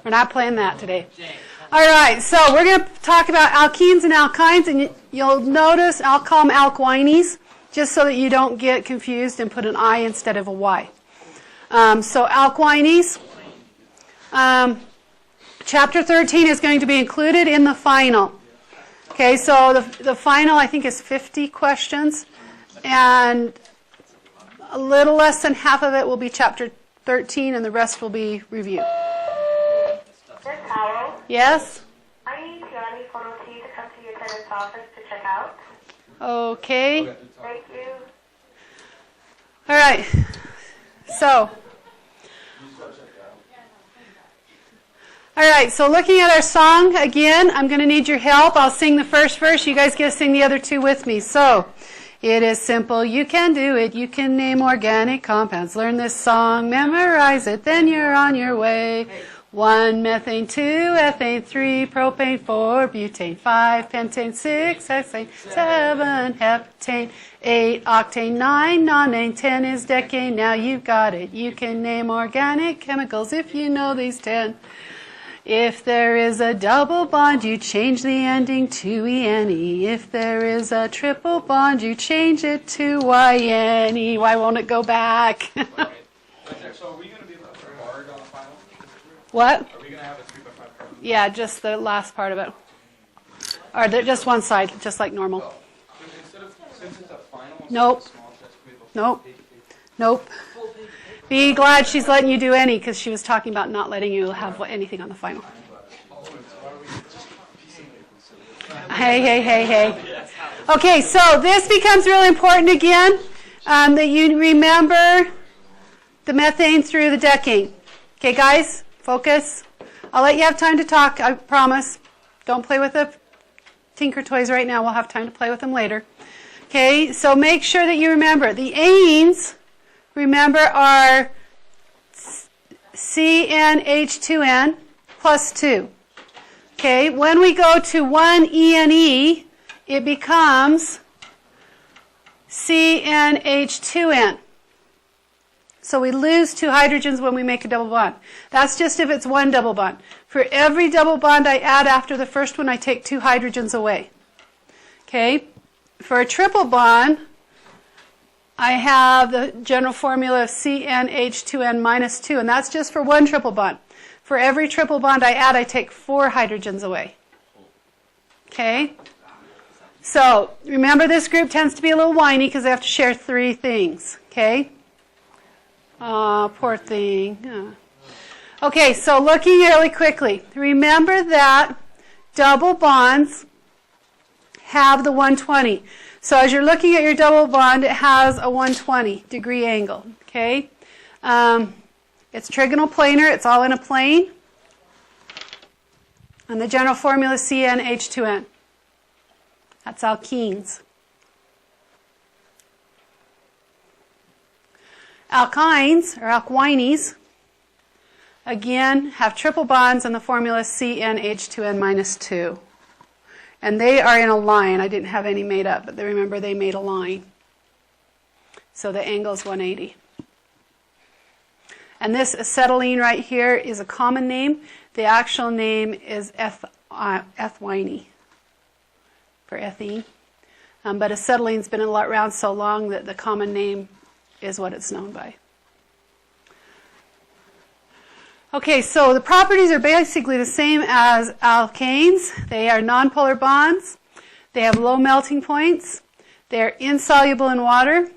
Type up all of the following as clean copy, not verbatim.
We're not playing that today. All right, so we're going to talk about alkenes and alkynes, and you'll notice I'll call them alkynes, just so that you don't get confused and put an I instead of a Y. So alkynes. Chapter 13 is going to be included in the final. Okay, so the final, I think, is 50 questions, and a little less than half of it will be chapter 13, and the rest will be review. Miss Howell? Yes? I need Johnny Fonoty to come to your tenant's office to check out. Okay. Thank you. All right. So. All right, so looking at our song again, I'm going to need your help. I'll sing the first verse. You guys get to sing the other two with me. So, it is simple. You can do it. You can name organic compounds. Learn this song, memorize it, then you're on your way. 1 methane, 2 ethane, 3 propane, 4 butane, 5 pentane, 6 hexane, 7 heptane, 8 octane, 9 nonane, 10 is decane. Now you've got it. You can name organic chemicals if you know these 10. If there is a double bond, you change the ending to ENE. If there is a triple bond, you change it to YNE. Why won't it go back? So are we going to be able to put hard on the final? What? Are we going to have a 3x5 card? Yeah, just the last part of it. Or just one side, just like normal. Since it's a final, Nope. Nope. Nope. Be glad she's letting you do any, because she was talking about not letting you have anything on the final. Hey. Okay, so this becomes really important again, that you remember the methane through the decane. Okay, guys, focus. I'll let you have time to talk, I promise. Don't play with the Tinker Toys right now. We'll have time to play with them later. Okay, so make sure that you remember. The anes, remember, are CnH2n plus 2. Okay, when we go to 1-ENE, it becomes CnH2n. So we lose 2 hydrogens when we make a double bond. That's just if it's one double bond. For every double bond I add after the first one, I take 2 hydrogens away. Okay, for a triple bond, I have the general formula of CnH2n minus 2, and that's just for one triple bond. For every triple bond I add, I take 4 hydrogens away. Okay? So, remember, this group tends to be a little whiny because they have to share 3 things. Okay? Poor thing. Okay, so looking really quickly. Remember that double bonds have the 120. So as you're looking at your double bond, it has a 120 degree angle. Okay? It's trigonal planar. It's all in a plane. And the general formula is CnH2n. That's alkenes. Alkynes, or alkynes, again, have triple bonds, and the formula is CnH2n minus 2. And they are in a line. I didn't have any made up, but remember they made a line. So the angle is 180. And this acetylene right here is a common name. The actual name is ethylene for ethene. But acetylene's been around so long that the common name is what it's known by. Okay, so the properties are basically the same as alkanes. They are nonpolar bonds. They have low melting points. They're insoluble in water.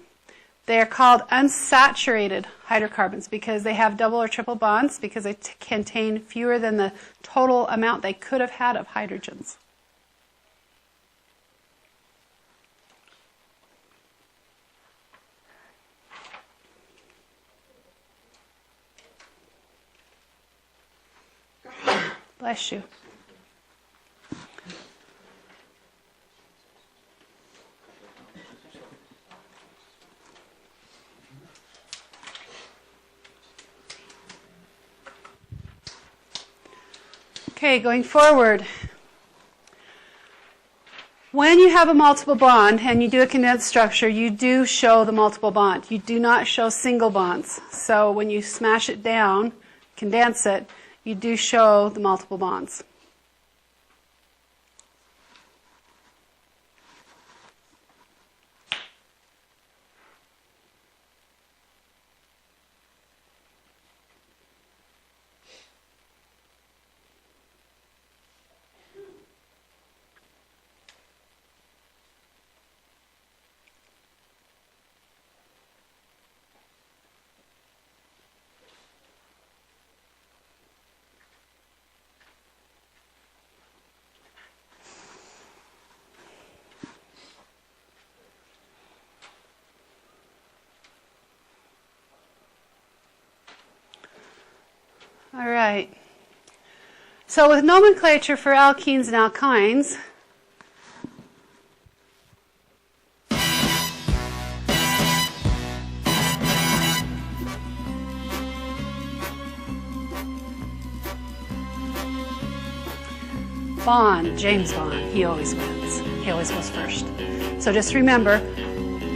They are called unsaturated hydrocarbons because they have double or triple bonds, because they contain fewer than the total amount they could have had of hydrogens. Bless you. Okay, going forward. When you have a multiple bond and you do a condensed structure, you do show the multiple bond. You do not show single bonds. So when you smash it down, condense it, you do show the multiple bonds. All right. So with nomenclature for alkenes and alkynes, Bond, James Bond, he always wins. He always goes first. So just remember,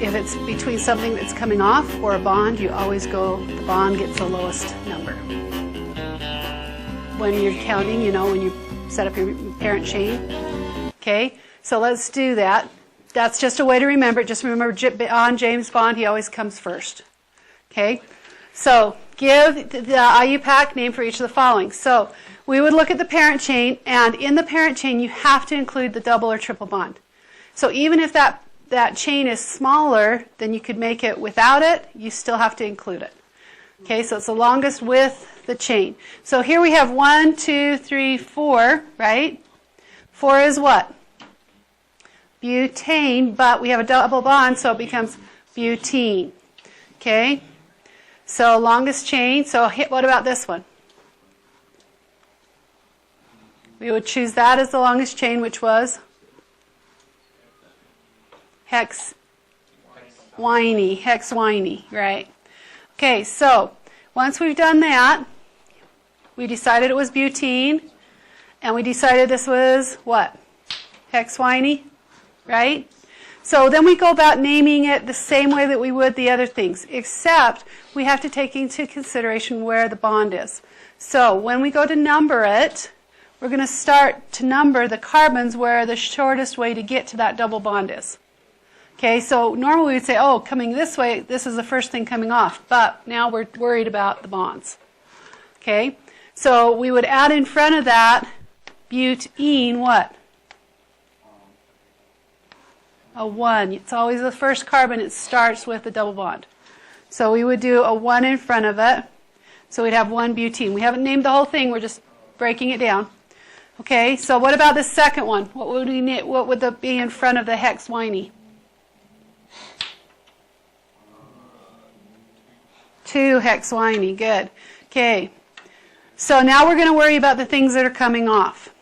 if it's between something that's coming off or a bond, you always go, the bond gets the lowest number. When you're counting, when you set up your parent chain. Okay, so let's do that. That's just a way to remember it. Just remember on James Bond, he always comes first. Okay, so give the IUPAC name for each of the following. So we would look at the parent chain, and in the parent chain, you have to include the double or triple bond. So even if that chain is smaller than you could make it without it, you still have to include it. Okay, so it's the longest with the chain. So here we have 1, 2, 3, 4, right? 4 is what? Butane, but we have a double bond, so it becomes butene. Okay, so longest chain. So what about this one? We would choose that as the longest chain, which was hexyne, right? Okay, so once we've done that, we decided it was butene, and we decided this was what? Hexyne, right? So then we go about naming it the same way that we would the other things, except we have to take into consideration where the bond is. So when we go to number it, we're going to start to number the carbons where the shortest way to get to that double bond is. Okay, so normally we would say, oh, coming this way, this is the first thing coming off. But now we're worried about the bonds. Okay, so we would add in front of that butene what? A 1. It's always the first carbon. It starts with the double bond. So we would do a 1 in front of it. So we'd have 1 butene. We haven't named the whole thing. We're just breaking it down. Okay, so what about the second one? What would be in front of the hexyne? 2 hexyne, good. Okay, so now we're going to worry about the things that are coming off.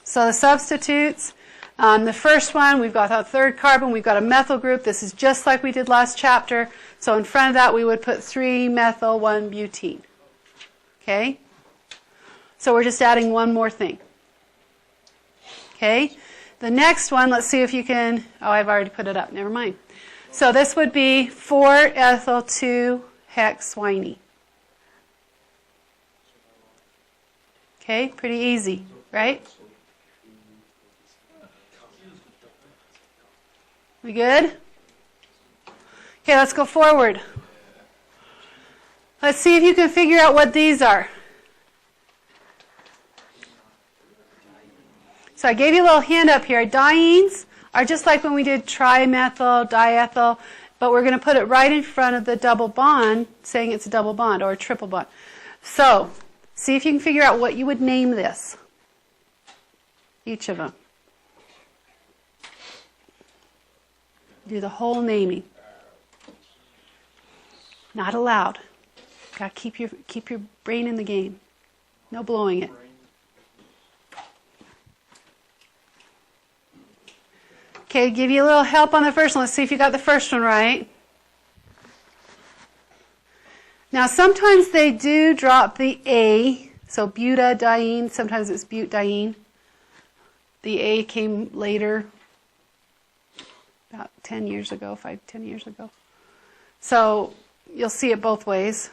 So the substitutes, the first one, we've got a third carbon, we've got a methyl group. This is just like we did last chapter. So in front of that we would put 3-methyl 1-butene. Okay, so we're just adding one more thing. Okay, the next one, let's see if you can, oh, I've already put it up, never mind. So this would be 4-ethyl 2-hexyne. Okay, pretty easy, right? We good? Okay, let's go forward. Let's see if you can figure out what these are. So I gave you a little hand up here. Dienes are just like when we did trimethyl, diethyl, but we're going to put it right in front of the double bond, saying it's a double bond or a triple bond. So, see if you can figure out what you would name this. Each of them. Do the whole naming. Not allowed. Got to keep your brain in the game. No blowing it. Okay, give you a little help on the first one. Let's see if you got the first one right. Now, sometimes they do drop the A. So butadiene, sometimes it's butadiene. The A came later, about 10 years ago, 10 years ago. So you'll see it both ways.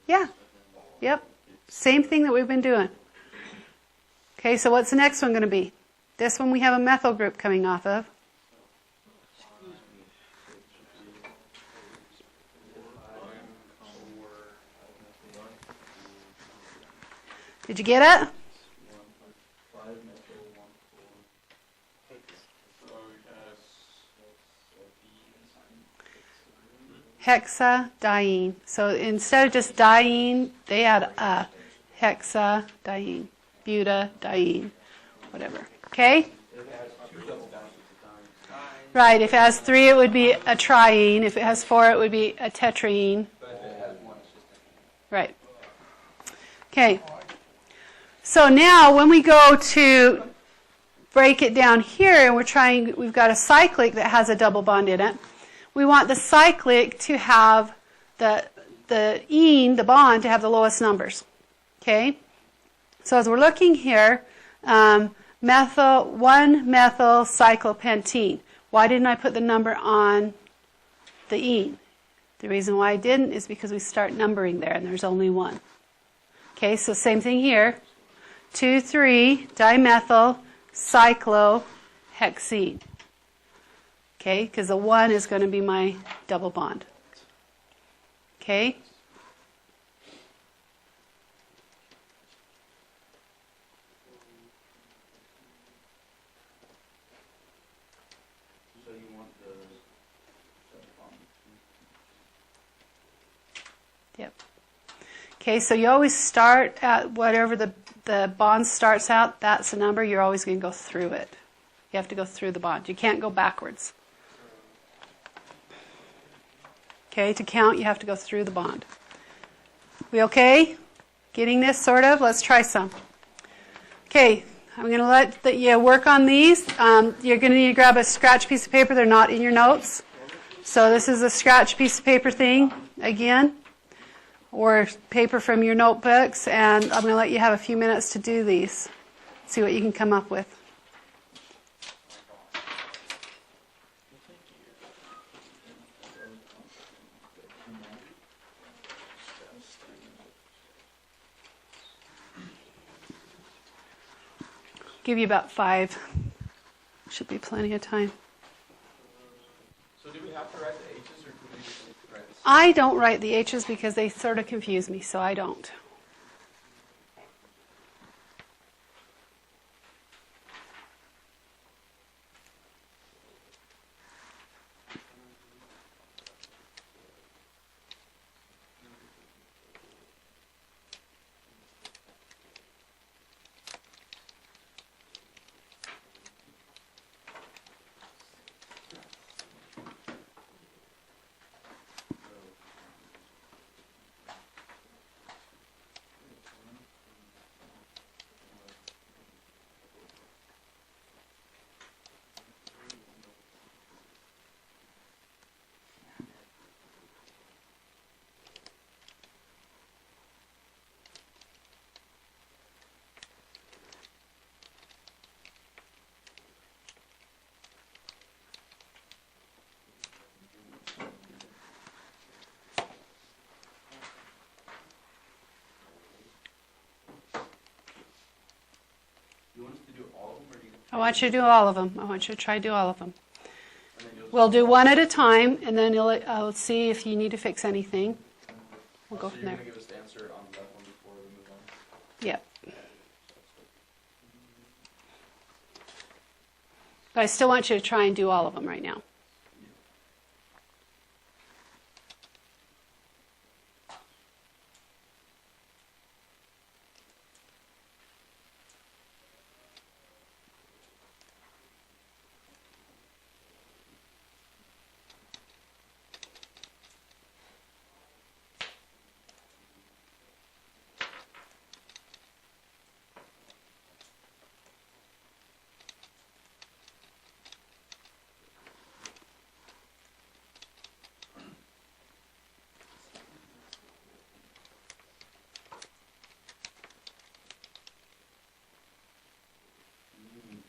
Yeah. Yep. Same thing that we've been doing. Okay, so what's the next one going to be? This one we have a methyl group coming off of. Did you get it? Hexadiene. So instead of just diene, they add a hexadiene, butadiene, whatever. Okay? Right. If it has 3, it would be a triene. If it has 4, it would be a tetraene. Right. Okay. So now when we go to break it down here, and we've got a cyclic that has a double bond in it. We want the cyclic to have the ene, the bond, to have the lowest numbers. Okay? So as we're looking here, 1-methyl cyclopentene. Why didn't I put the number on the ene? The reason why I didn't is because we start numbering there, and there's only 1. Okay, so same thing here. 2,3-dimethyl cyclohexene. Okay, because the 1 is going to be my double bond. Okay? So you want the bond. Yep. Okay, so you always start at whatever the bond starts out, that's the number. You're always going to go through it. You have to go through the bond. You can't go backwards. Okay, to count, you have to go through the bond. We okay? Getting this, sort of? Let's try some. Okay, I'm going to let you work on these. You're going to need to grab a scratch piece of paper. They're not in your notes. So this is a scratch piece of paper thing, again, or paper from your notebooks, and I'm going to let you have a few minutes to do these. See what you can come up with. Give you about 5. Should be plenty of time. So do we have to write the H's, or could we just write the C's? I don't write the H's because they sort of confuse me, so I don't. You want us to do all of them, or do you? I want you to do all of them. I want you to try to do all of them. And then you'll We'll do one at a time, and then I'll see if you need to fix anything. We'll go so from you're there. going to give us the answer on that one before we move on? Yep. But I still want you to try and do all of them right now.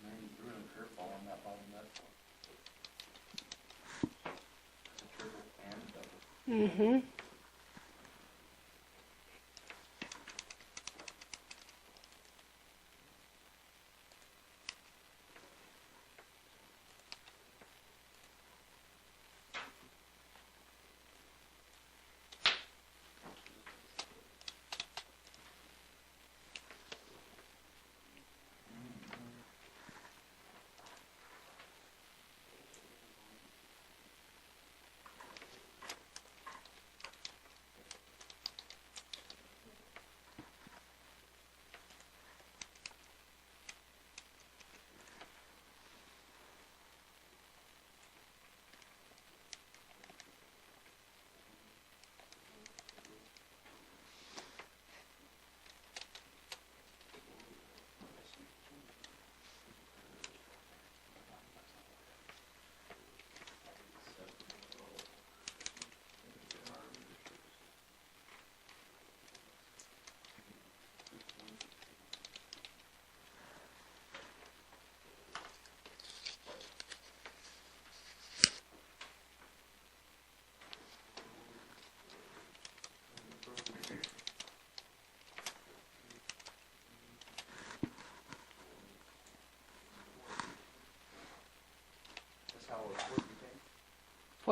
Man, you threw in a curveball on that bottom nut. That's a triple and a double. Mm-hmm.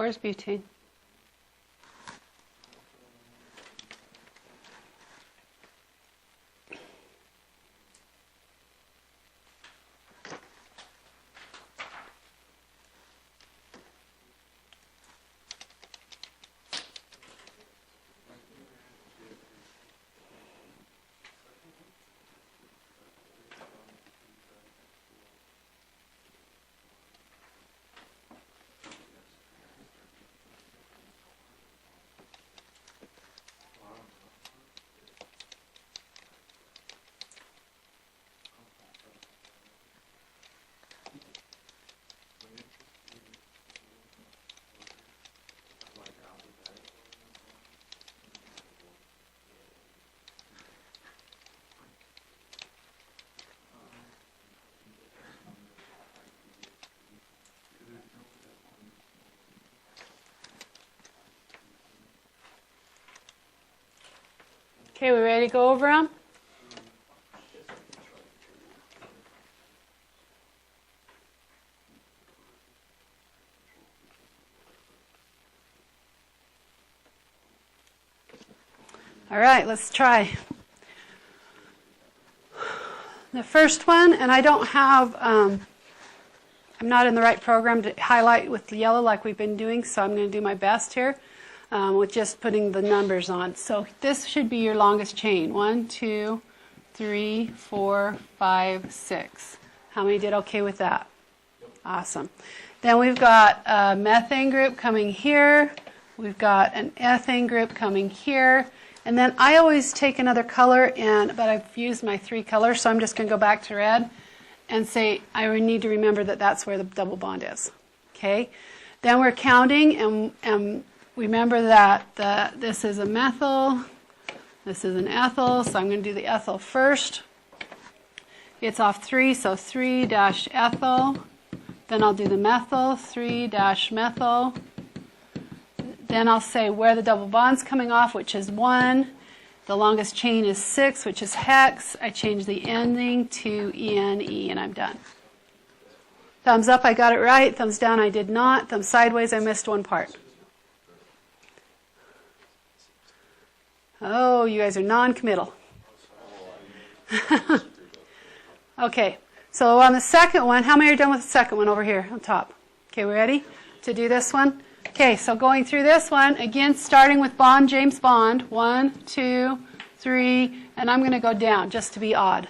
4 is butane. Okay, we ready to go over them? All right, let's try. The first one, and I don't have, I'm not in the right program to highlight with the yellow like we've been doing, so I'm going to do my best here with just putting the numbers on. So this should be your longest chain. 1, 2, 3, 4, 5, 6. How many did okay with that? Awesome. Then we've got a methane group coming here. We've got an ethane group coming here. And then I always take another color, but I've used my 3 colors, so I'm just going to go back to red and say I need to remember that that's where the double bond is. Okay? Then we're counting, and remember that this is a methyl, this is an ethyl, so I'm going to do the ethyl first. It's off 3, so 3-ethyl. Then I'll do the methyl, 3-methyl. Then I'll say where the double bond's coming off, which is 1. The longest chain is 6, which is hex. I change the ending to ENE, and I'm done. Thumbs up, I got it right. Thumbs down, I did not. Thumbs sideways, I missed one part. Oh, you guys are non-committal. Okay, so on the second one, how many are done with the second one over here on top? Okay, we ready to do this one? Okay, so going through this one, again, starting with Bond, James Bond. 1, 2, 3, and I'm going to go down just to be odd.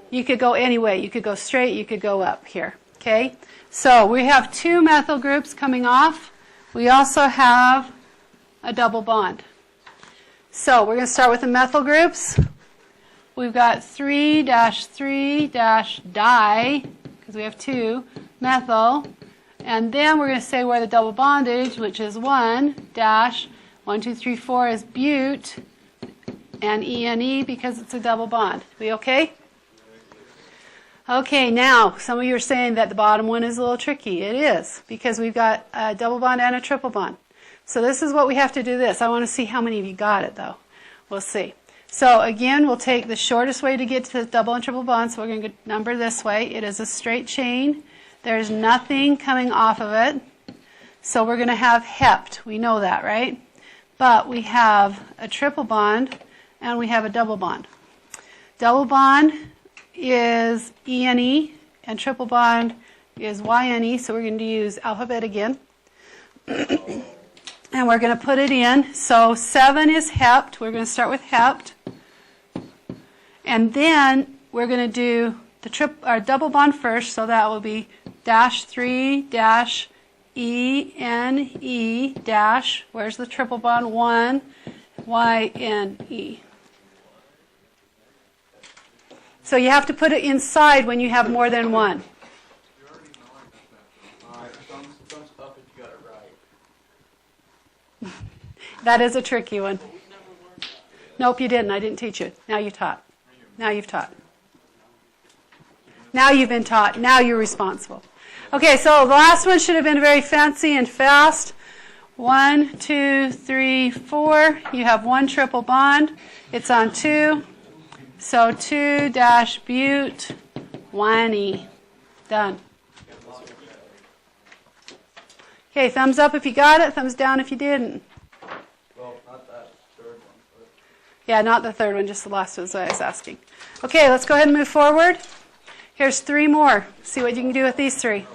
You could go any way. You could go straight, you could go up here. Okay, so we have 2 methyl groups coming off. We also have a double bond. So we're going to start with the methyl groups. We've got 3-3-di, because we have 2, methyl. And then we're going to say where the double bondage, which is 1, 1, 2, 3, 4 is bute, and ENE because it's a double bond. We okay? Okay, now, some of you are saying that the bottom one is a little tricky. It is, because we've got a double bond and a triple bond. So this is what we have to do this. I want to see how many of you got it, though. We'll see. So again, we'll take the shortest way to get to the double and triple bond. So we're going to number this way. It is a straight chain. There's nothing coming off of it. So we're going to have hept. We know that, right? But we have a triple bond and we have a double bond. Double bond is ENE and triple bond is YNE. So we're going to use alphabet again. And we're going to put it in. So 7 is hept. We're going to start with hept. And then we're going to do the double bond first. So that will be -3 -ENE dash. Where's the triple bond? 1 YNE. So you have to put it inside when you have more than one. Thumbs up if you got it right. That is a tricky one. Nope, you didn't. I didn't teach you. Now you taught. Now you've taught. Now you've been taught. Now you're responsible. Okay, so the last one should have been very fancy and fast. 1, 2, 3, 4. You have 1 triple bond. It's on 2. So 2-bute, 1E. Done. Okay, thumbs up if you got it, thumbs down if you didn't. Well, not that third one, but Yeah, not the third one, just the last one, so I was asking. Okay, let's go ahead and move forward. Here's 3 more. See what you can do with these 3.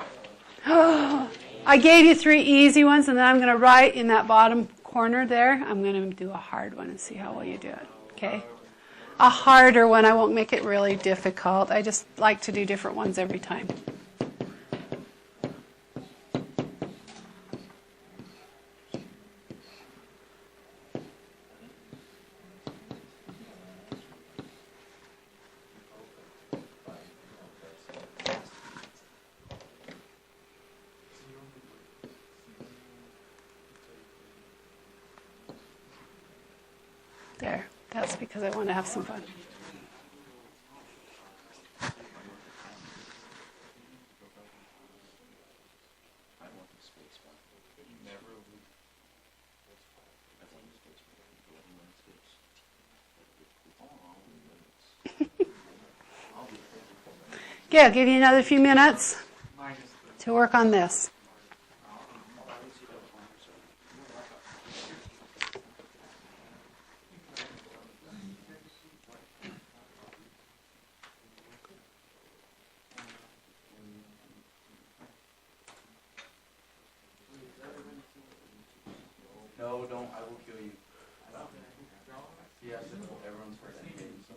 I gave you 3 easy ones, and then I'm going to write in that bottom corner there, I'm going to do a hard one and see how well you do it. Okay? A harder one. I won't make it really difficult. I just like to do different ones every time. There. That's because I want to have some fun. Okay, I'll give you another few minutes to work on this. no, don't. I will kill you. Yes, everyone's forgetting. So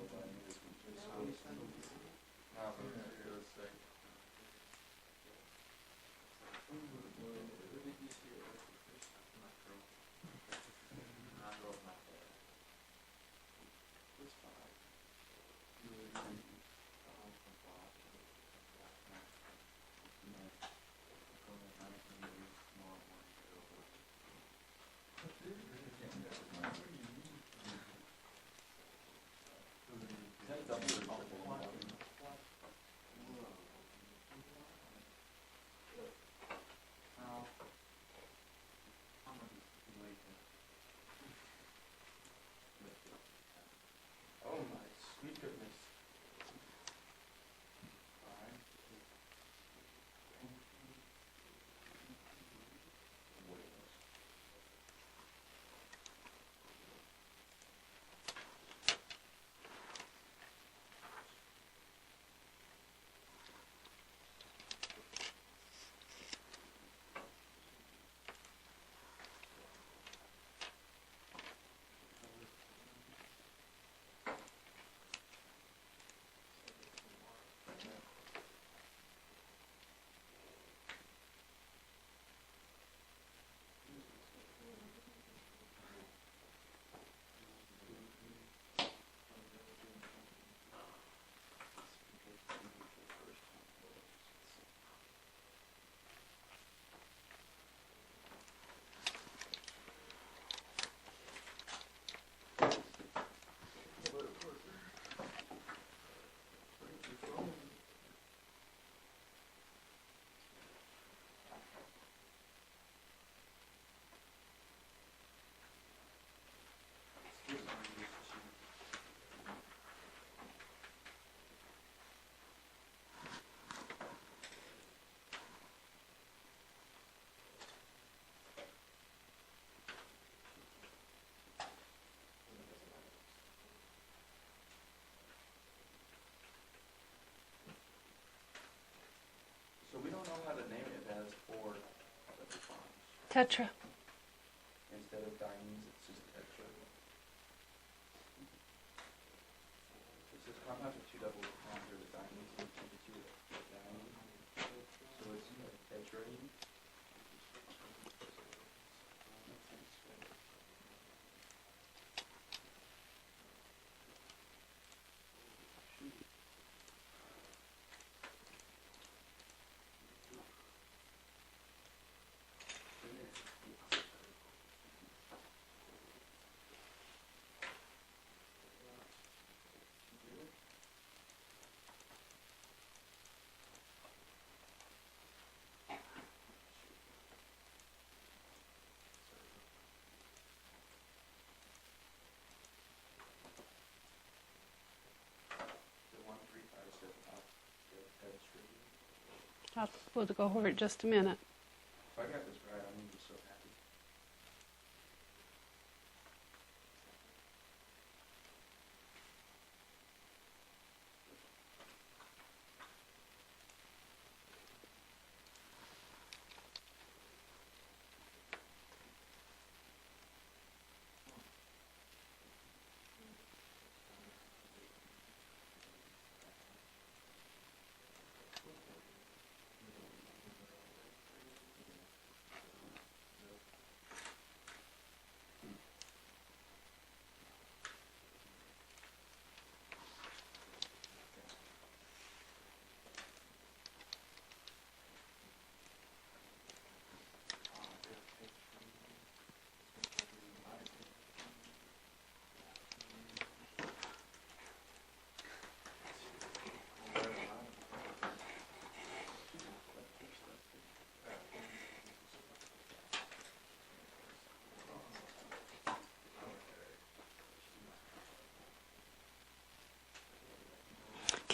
oh my sweet goodness. So we don't know how to name it as 4 separate songs. Tetra. Instead of Diane's, it's just Tetra. It's just compounds with 2 double bonds are the Diane's and 2 Diane. So it's tetraene. We'll go over it just a minute. If I got this right, I'm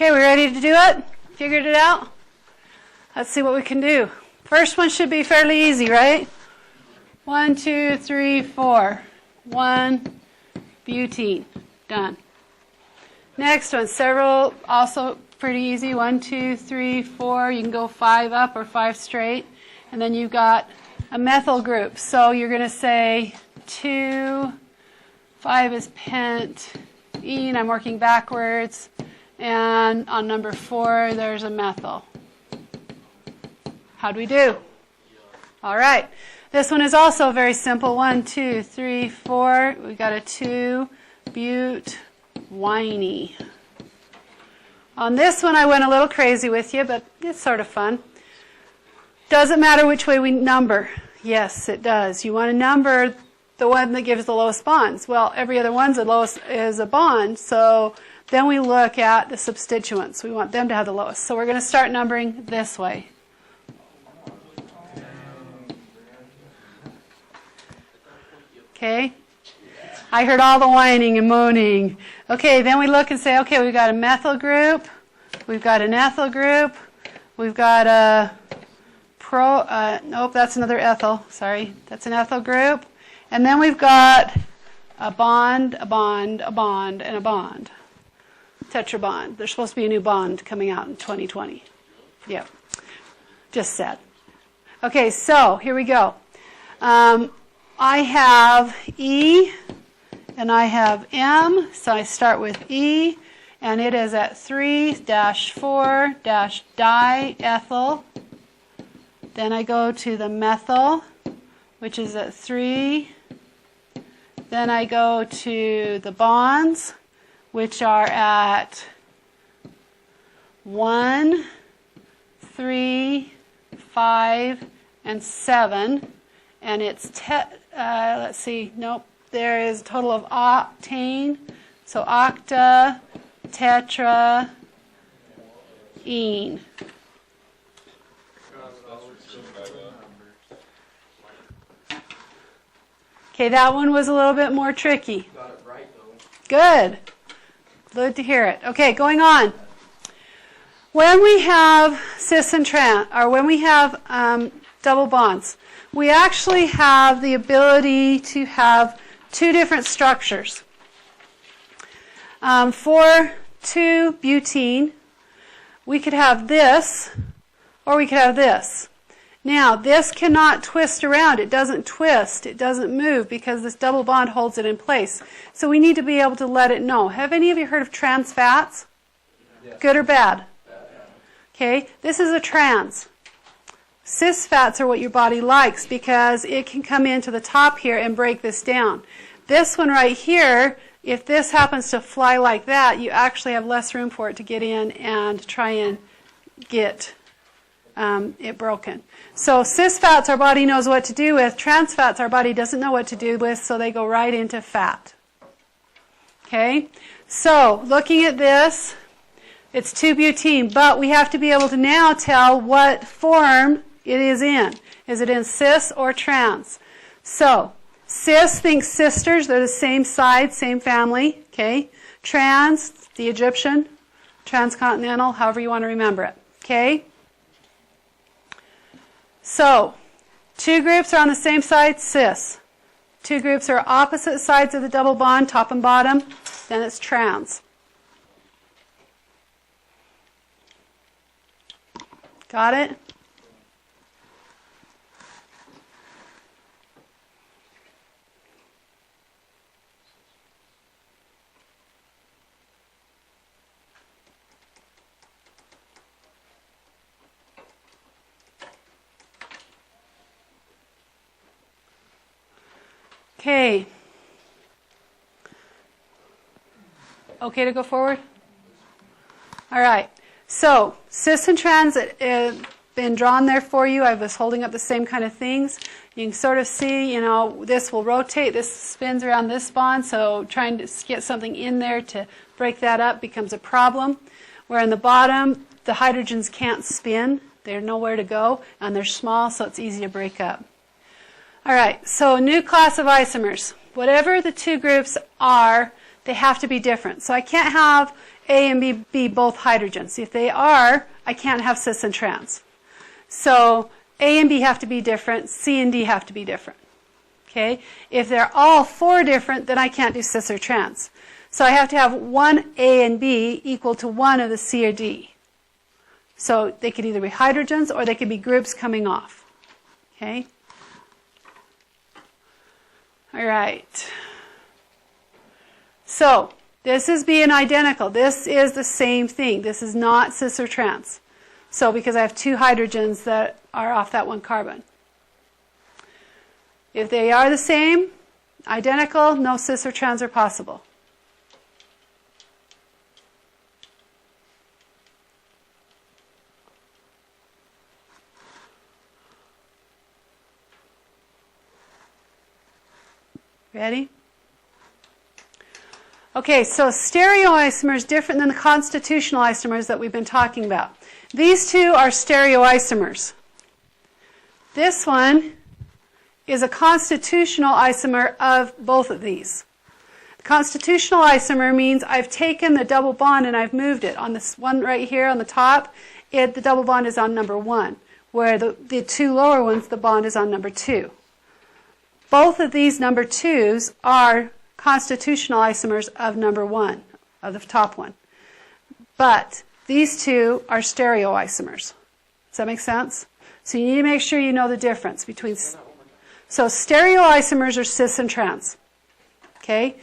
Okay, we ready to do it? Figured it out? Let's see what we can do. First one should be fairly easy, right? 1, 2, 3, 4. 1 butene. Done. Next one, several, also pretty easy. 1, 2, 3, 4. You can go 5 up or 5 straight. And then you've got a methyl group. So you're going to say 2, 5 is pent-ene. I'm working backwards. And on number 4, there's a methyl. How'd we do? All right. This one is also very simple. 1, 2, 3, 4. We've got a 2-but-winey. On this one, I went a little crazy with you, but it's sort of fun. Doesn't matter which way we number. Yes, it does. You want to number the one that gives the lowest bonds. Well, every other one's the lowest is a bond, so then we look at the substituents. We want them to have the lowest. So we're going to start numbering this way. Okay? I heard all the whining and moaning. Okay, then we look and say, okay, we've got a methyl group. We've got an ethyl group. We've got a nope, that's another ethyl. Sorry, that's an ethyl group. And then we've got a bond, a bond, a bond, and a bond. Tetrabond. There's supposed to be a new bond coming out in 2020. Yep. Just said. Okay, so here we go. I have E and I have M, so I start with E, and it is at 3-4-diethyl. Then I go to the methyl, which is at 3. Then I go to the bonds, which are at 1, 3, 5, and 7. And it's, let's see, nope, there is a total of octane. So octa, tetra, ene. Okay, that one was a little bit more tricky. Got it right, though. Good. Good to hear it. Okay, going on. When we have cis and trans, or when we have double bonds, we actually have the ability to have 2 different structures. For 2-butene, we could have this, or we could have this. Now, this cannot twist around. It doesn't twist. It doesn't move because this double bond holds it in place. So we need to be able to let it know. Have any of you heard of trans fats? Yes. Good or bad? Okay, this is a trans. Cis fats are what your body likes because it can come into the top here and break this down. This one right here, if this happens to fly like that, you actually have less room for it to get in and try and get it broken. So cis fats our body knows what to do with. Trans fats our body doesn't know what to do with, so they go right into fat. Okay? So looking at this, it's 2-butene, but we have to be able to now tell what form it is in. Is it in cis or trans? So cis thinks sisters, they're the same side, same family. Okay? Trans, the Egyptian, transcontinental, however you want to remember it. Okay? So, 2 groups are on the same side, cis. 2 groups are opposite sides of the double bond, top and bottom, then it's trans. Got it? Okay. Okay to go forward? All right. So, cis and trans have been drawn there for you. I was holding up the same kind of things. You can sort of see, you know, this will rotate. This spins around this bond, so trying to get something in there to break that up becomes a problem. Where in the bottom, the hydrogens can't spin. They're nowhere to go, and they're small, so it's easy to break up. All right, so new class of isomers. Whatever the 2 groups are they have to be different. So I can't have A and B be both hydrogens. If they are, I can't have cis and trans. So A and B have to be different, C and D have to be different. Okay? If they're all 4 different, then I can't do cis or trans. So I have to have one A and B equal to one of the C or D. So they could either be hydrogens or they could be groups coming off. Okay? All right. So this is being identical. This is the same thing. This is not cis or trans. So because I have 2 hydrogens that are off that one carbon. If they are the same, identical, no cis or trans are possible. Ready? Okay, so stereoisomer is different than the constitutional isomers that we've been talking about. These two are stereoisomers. This one is a constitutional isomer of both of these. The constitutional isomer means I've taken the double bond and I've moved it. On this one right here on the top, the double bond is on number 1, where the 2 lower ones, the bond is on number 2. Both of these number 2s are constitutional isomers of number 1, of the top one. But these 2 are stereoisomers. Does that make sense? So you need to make sure you know the difference between... So stereoisomers are cis and trans. Okay?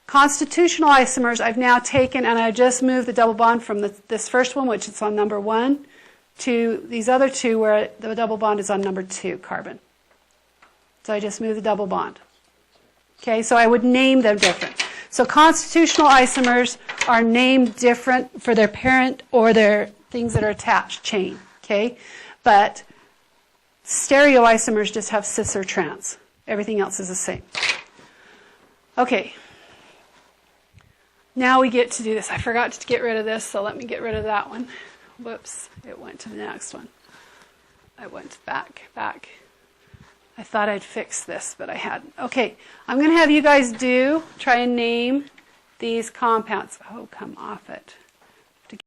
Constitutional isomers I've now taken and I just moved the double bond from this first one, which is on number 1, to these other 2 where the double bond is on number 2 carbon. So I just moved the double bond. Okay, so I would name them different. So constitutional isomers are named different for their parent or their things that are attached, chain. Okay, but stereoisomers just have cis or trans. Everything else is the same. Okay, now we get to do this. I forgot to get rid of this, so let me get rid of that one. Whoops, it went to the next one. I went back. I thought I'd fix this, but I hadn't. Okay, I'm going to have you guys try and name these compounds. Oh, come off it.